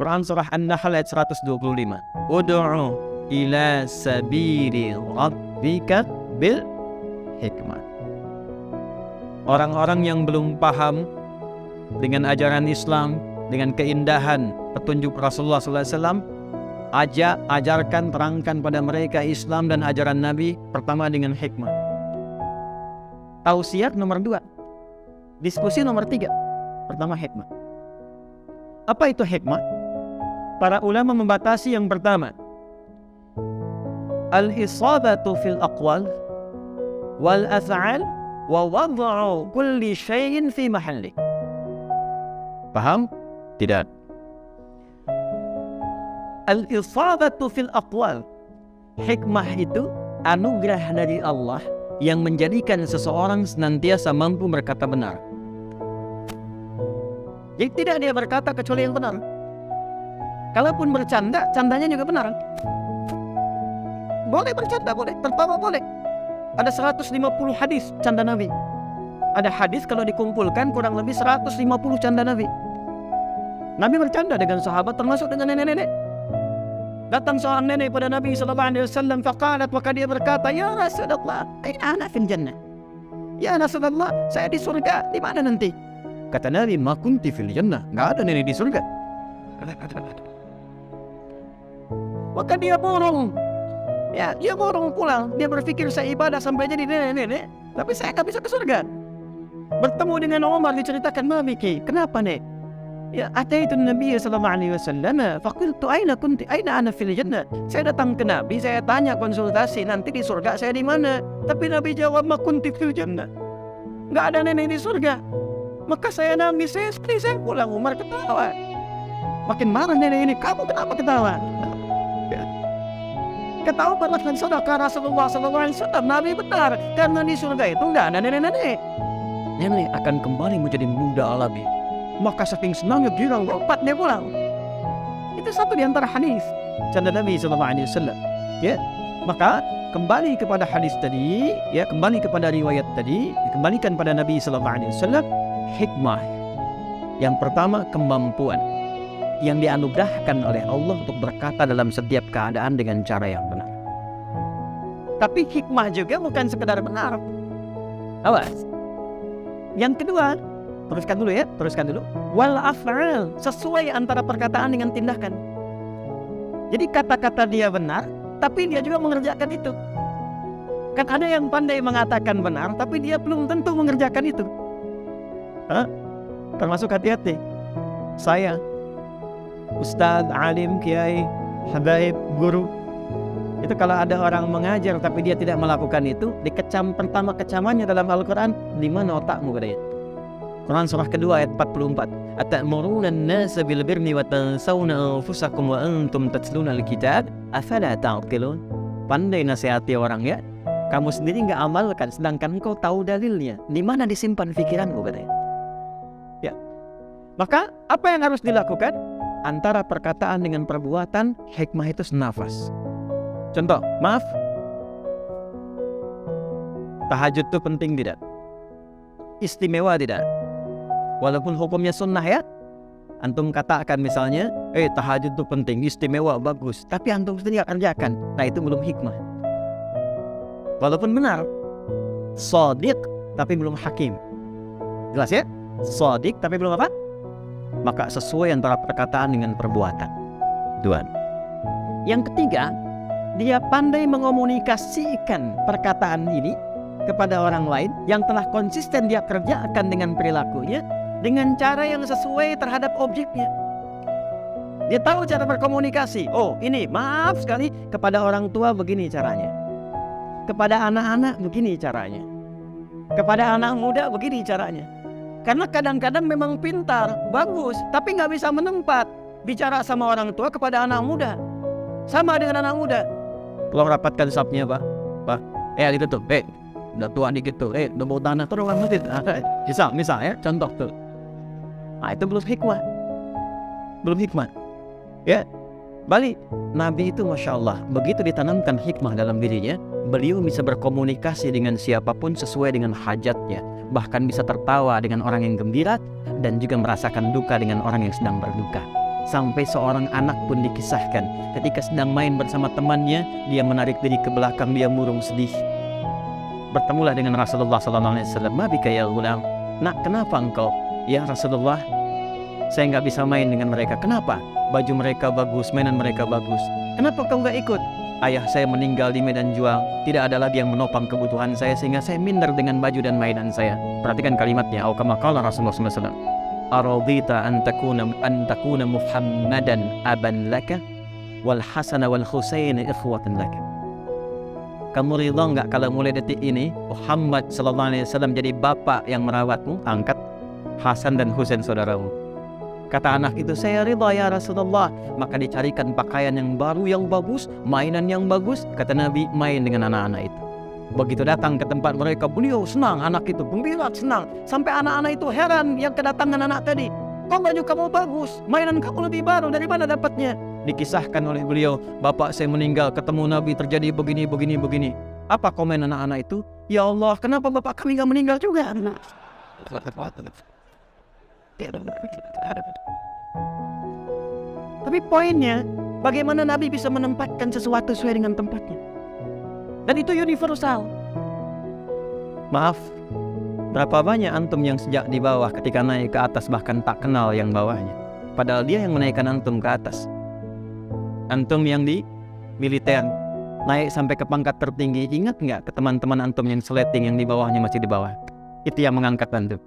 Quran surah An-Nahl ayat 125. Ud'u ila sabili rabbika bil hikmah. Orang-orang yang belum paham dengan ajaran Islam, dengan keindahan petunjuk Rasulullah SAW, ajarkan, terangkan pada mereka Islam dan ajaran Nabi pertama dengan hikmah. Tausiah nomor 2, diskusi nomor 3. Pertama hikmah. Apa itu hikmah? Para ulama membatasi yang pertama, al-isabatu fil aqwal wal af'al wa wad'u kulli syai'in fi mahalli. Paham? Tidak. Al-isabatu fil aqwal, hikmah itu anugerah dari Allah yang menjadikan seseorang senantiasa mampu berkata benar. Jadi tidak dia berkata kecuali yang benar. Kalaupun bercanda, candanya juga benar. Boleh bercanda, boleh, tertawa boleh. Ada 150 hadis canda Nabi. Ada hadis kalau dikumpulkan kurang lebih 150 canda Nabi. Nabi bercanda dengan sahabat, termasuk dengan nenek-nenek. Datang seorang nenek pada Nabi SAW, faqalat, maka dia berkata, ya Rasulullah, aina ana fil jannah. Ya Rasulullah, saya di surga, di mana nanti? Kata Nabi, ma kunti fil jannah, enggak ada nenek di surga. Maka dia borong. Ya, dia borong pulang. Dia berpikir saya ibadah sampai jadi nenek-nenek, tapi saya nggak bisa ke surga. Bertemu dengan Umar, diceritakan, Mami, kenapa nek? Ya, ataitu Nabi sallallahu alaihi wasallam, faqultu aina kunti, aina ana fil jannah. Saya datang ke Nabi, saya tanya konsultasi, nanti di surga saya di mana? Tapi Nabi jawab, ma kunti fil jannah. Nggak ada nenek di surga. Maka saya nangis, saya pulang. Umar ketawa. Makin marah nenek ini, kamu kenapa ketawa? Ketawa bahkan sedekah Rasulullah SAW, Nabi benar, karena di surga itu nggak ada nenek-nenek. Nenek akan kembali menjadi muda alami. Maka saking senangnya girang, lompat dia pulang. Itu satu di antara hadis canda Nabi SAW. Ya, maka kembali kepada hadis tadi, ya, kembali kepada riwayat tadi, dikembalikan pada Nabi SAW. Hikmah yang pertama, kemampuan yang dianugerahkan oleh Allah untuk berkata dalam setiap keadaan dengan cara yang benar. Tapi hikmah juga bukan sekedar benar. Awas. Yang kedua, teruskan dulu. Wal af'al, sesuai antara perkataan dengan tindakan. Jadi kata-kata dia benar, tapi dia juga mengerjakan itu. Kan ada yang pandai mengatakan benar, tapi dia belum tentu mengerjakan itu. Termasuk hati-hati. Saya, Ustadz, alim, kiai, habaib, guru, itu kalau ada orang mengajar tapi dia tidak melakukan itu, dikecam pertama kecamannya dalam Al-Quran, di mana otakmu katanya? Quran surah kedua ayat 44. Atamuruna an-nasa bil birri wa tansawna anfusakum wa antum tatluna al-kitab afala ta'qilun. Pandai nasihati orang, ya. Kamu sendiri enggak amalkan sedangkan engkau tahu dalilnya. Di mana disimpan pikiranmu katanya? Ya. Maka apa yang harus dilakukan? Antara perkataan dengan perbuatan, hikmah itu senafas. Contoh, maaf, tahajud itu penting tidak? Istimewa tidak? Walaupun hukumnya sunnah, ya. Antum katakan misalnya, tahajud itu penting, istimewa, bagus, tapi antum sendiri gak kerjakan. Nah, itu belum hikmah. Walaupun benar, shadiq tapi belum hakim. Jelas, ya? Shadiq tapi belum apa? Maka sesuai antara perkataan dengan perbuatan. Dua. Yang ketiga, dia pandai mengomunikasikan perkataan ini kepada orang lain yang telah konsisten dia kerjakan dengan perilakunya, dengan cara yang sesuai terhadap objeknya. Dia tahu cara berkomunikasi. Oh, ini maaf sekali, kepada orang tua begini caranya, kepada anak-anak begini caranya, kepada anak muda begini caranya. Karena kadang-kadang memang pintar, bagus, tapi nggak bisa menempat bicara sama orang tua kepada anak muda. Sama dengan anak muda. Tolong rapatkan sapnya, Pak. Gitu tuh. Udah tua dikit tuh. Udah bau tanah tuh orang masjid. Misal ya, contoh tuh. Nah, itu belum hikmah. Ya. Balik, Nabi itu Masya Allah, begitu ditanamkan hikmah dalam dirinya, beliau bisa berkomunikasi dengan siapapun sesuai dengan hajatnya. Bahkan bisa tertawa dengan orang yang gembira dan juga merasakan duka dengan orang yang sedang berduka. Sampai seorang anak pun dikisahkan ketika sedang main bersama temannya, dia menarik diri ke belakang, dia murung sedih. Bertemulah dengan Rasulullah SAW. "Ma bika ya ghulam?" "Nak, kenapa engkau?" "Ya Rasulullah, saya nggak bisa main dengan mereka." "Kenapa?" "Baju mereka bagus, mainan mereka bagus." "Kenapa kau nggak ikut?" "Ayah saya meninggal di medan juang, tidak ada lagi yang menopang kebutuhan saya, sehingga saya minder dengan baju dan mainan saya." Perhatikan kalimatnya. Atau kama qala Rasulullah SAW, "Aradita an takuna Muhammadan aban laka wal Hasan wal Husain ikhwatan laka." Kamu ridha enggak kalau mulai detik ini Muhammad sallallahu alaihi wasallam jadi bapak yang merawatmu, angkat Hasan dan Husain saudaramu? Kata anak itu, "Saya ridha ya Rasulullah." Maka dicarikan pakaian yang baru yang bagus, mainan yang bagus. Kata Nabi, main dengan anak-anak itu. Begitu datang ke tempat mereka, beliau senang, anak itu gembira, senang. Sampai anak-anak itu heran yang kedatangan anak tadi. "Kok baju kamu bagus, mainan kamu lebih baru, dari mana dapatnya?" Dikisahkan oleh beliau, "Bapak saya meninggal, ketemu Nabi, terjadi begini, begini, begini." Apa komen anak-anak itu? "Ya Allah, kenapa bapak kami gak meninggal juga?" Tapi poinnya, bagaimana Nabi bisa menempatkan sesuatu sesuai dengan tempatnya. Dan itu universal. Maaf, berapa banyak antum yang sejak di bawah ketika naik ke atas bahkan tak kenal yang bawahnya. Padahal dia yang menaikkan antum ke atas. Antum yang di militer, naik sampai ke pangkat tertinggi, ingat nggak ke teman-teman antum yang sleting yang di bawahnya masih di bawah? Itu yang mengangkat antum.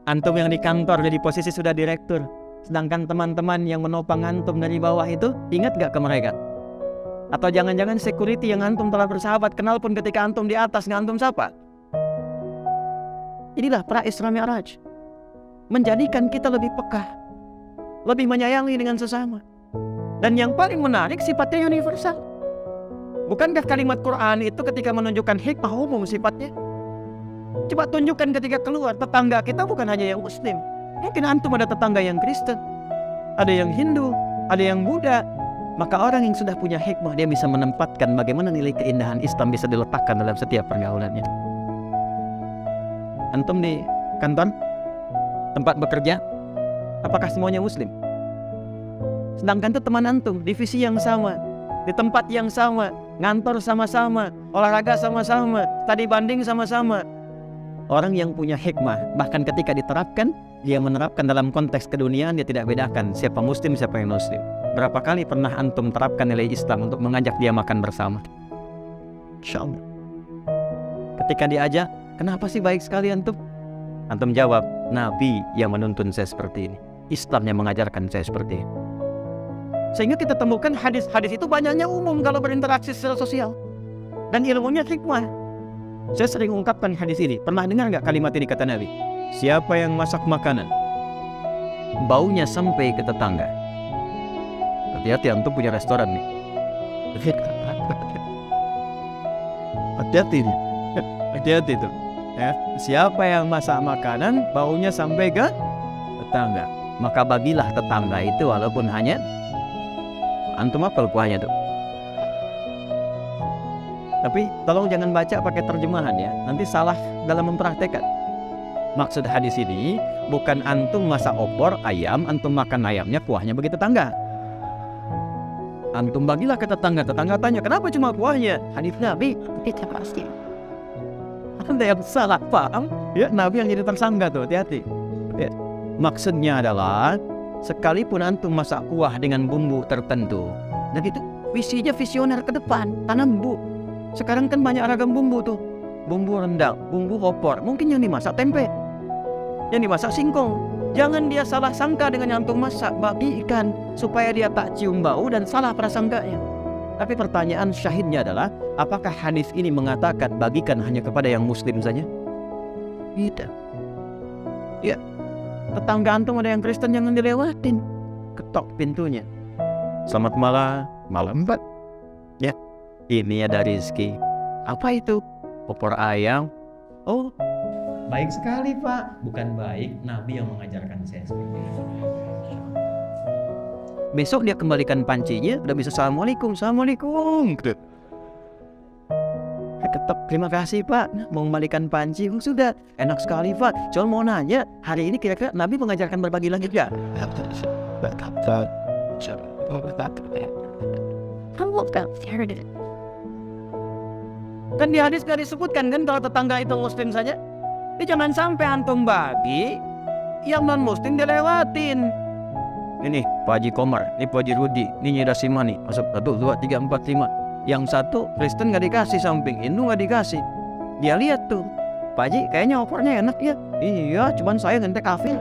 Antum yang di kantor jadi posisi sudah direktur, sedangkan teman-teman yang menopang antum dari bawah itu, ingat nggak ke mereka? Atau jangan-jangan security yang antum telah bersahabat kenal pun ketika antum di atas nggak antum sapa? Inilah pra Isra Mi'raj, menjadikan kita lebih peka, lebih menyayangi dengan sesama. Dan yang paling menarik, sifatnya universal. Bukankah kalimat Quran itu ketika menunjukkan hikmah umum sifatnya? Coba tunjukkan ketika keluar, tetangga kita bukan hanya yang Muslim. Mungkin antum ada tetangga yang Kristen, ada yang Hindu, ada yang Buddha. Maka orang yang sudah punya hikmah, dia bisa menempatkan bagaimana nilai keindahan Islam bisa diletakkan dalam setiap pergaulannya. Antum di kantor, tempat bekerja, apakah semuanya Muslim? Sedangkan itu teman antum, divisi yang sama, di tempat yang sama, ngantor sama-sama, olahraga sama-sama, tadi banding sama-sama. Orang yang punya hikmah, bahkan ketika diterapkan, dia menerapkan dalam konteks keduniaan, dia tidak bedakan siapa Muslim, siapa yang Muslim. Berapa kali pernah antum terapkan nilai Islam untuk mengajak dia makan bersama? Insyaallah. Ketika diajak, "Kenapa sih baik sekali antum?" Antum jawab, "Nabi yang menuntun saya seperti ini, Islam yang mengajarkan saya seperti ini." Sehingga kita temukan hadis-hadis itu banyaknya umum kalau berinteraksi secara sosial, dan ilmunya hikmah. Saya sering ungkapkan hadis ini. Pernah dengar nggak kalimat ini kata Nabi? Siapa yang masak makanan, baunya sampai ke tetangga. Hati-hati, antum punya restoran nih. Hati-hati nih. Hati-hati tuh. Ya. Siapa yang masak makanan, baunya sampai ke tetangga, maka bagilah tetangga itu walaupun hanya antum apel kuahnya tuh. Tapi tolong jangan baca pakai terjemahan ya, nanti salah dalam mempraktekkan. Maksud hadis ini bukan antum masak opor ayam, antum makan ayamnya, kuahnya bagi tetangga. Antum bagilah ke tetangga, tetangga tanya, "Kenapa cuma kuahnya?" Hadis Nabi, kita pasti. Anda yang salah paham, ya Nabi yang jadi tersangka tuh, hati-hati. Ya. Maksudnya adalah sekalipun antum masak kuah dengan bumbu tertentu, dan itu visinya visioner ke depan, tanam bu. Sekarang kan banyak ragam bumbu tuh, bumbu rendang, bumbu opor, mungkin yang dimasak tempe, yang dimasak singkong. Jangan dia salah sangka dengan yang antum masak, bagikan supaya dia tak cium bau dan salah prasangkanya. Tapi pertanyaan syahidnya adalah, apakah hadis ini mengatakan bagikan hanya kepada yang Muslim saja? Tidak. Ya, tetangga antum ada yang Kristen, jangan dilewatin, ketok pintunya. "Selamat malam." "Malam, Pak." "Ya, ini ada rezeki." "Apa itu?" "Opor ayam." "Oh, baik sekali Pak." "Bukan baik, Nabi yang mengajarkan saya seperti itu." Besok dia kembalikan pancinya, udah bisa "Assalamualaikum." "Assalamualaikum." Ketok, "Terima kasih Pak, mau kembalikan panci." "Oh, sudah, enak sekali Pak. Cuma mau nanya, hari ini kira-kira Nabi mengajarkan berbagi lagi nggak?" Kamu gak fair deh. Kan di hadis gak disebutkan kan kalau tetangga itu muslim saja. Jadi jangan sampai antum babi yang non muslim dilewatin. Ini Pak Haji Komar, ini Pak Haji Rudi, ini Nyi Rasima nih. Masuk 1, 2, 3, 4, 5. Yang satu Kristen gak dikasih samping, Hindu gak dikasih. Dia lihat tuh, Pak Haji kayaknya opornya enak ya. Iya, cuman saya ngentek kafir.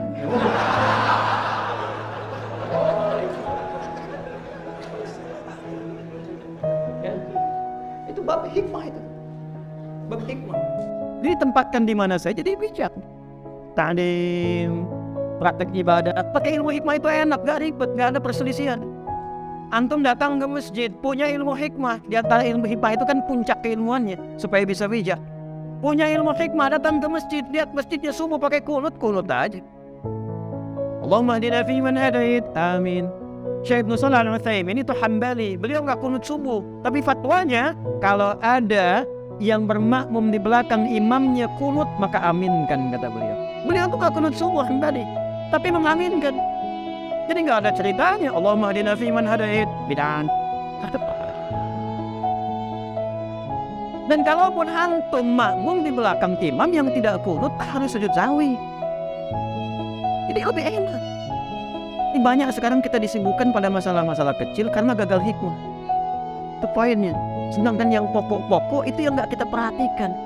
Ya, itu bab hikmah itu. Bab hikmah. Jadi tempatkan di mana saja dia bijak. Ta'lim, praktek ibadah, pakai ilmu hikmah itu enak, gak ribet, gak ada perselisihan. Antum datang ke masjid, punya ilmu hikmah. Di antara ilmu hikmah itu kan puncak keilmuannya, supaya bisa bijak. Punya ilmu hikmah, datang ke masjid, lihat masjidnya subuh pakai kunut aja. Allahumma hdina fi man hadait, amin. Syekh Ibnu Shalih Al-Utsaimin itu Hambali, beliau nggak kunut subuh, tapi fatwanya kalau ada yang bermakmum di belakang imamnya kunut maka aminkan, kata beliau. Beliau tuh nggak kunut subuh Hambali, tapi mengaminkan. Jadi nggak ada ceritanya Allahumma hdina fi man hadait, bid'ah. Dan kalaupun antum makmum di belakang imam yang tidak kunut, harus sujud sahwi. Jadi lebih enak. Ini banyak sekarang kita disibukkan pada masalah-masalah kecil karena gagal hikmah. Itu poinnya. Sedangkan yang pokok-pokok itu yang nggak kita perhatikan.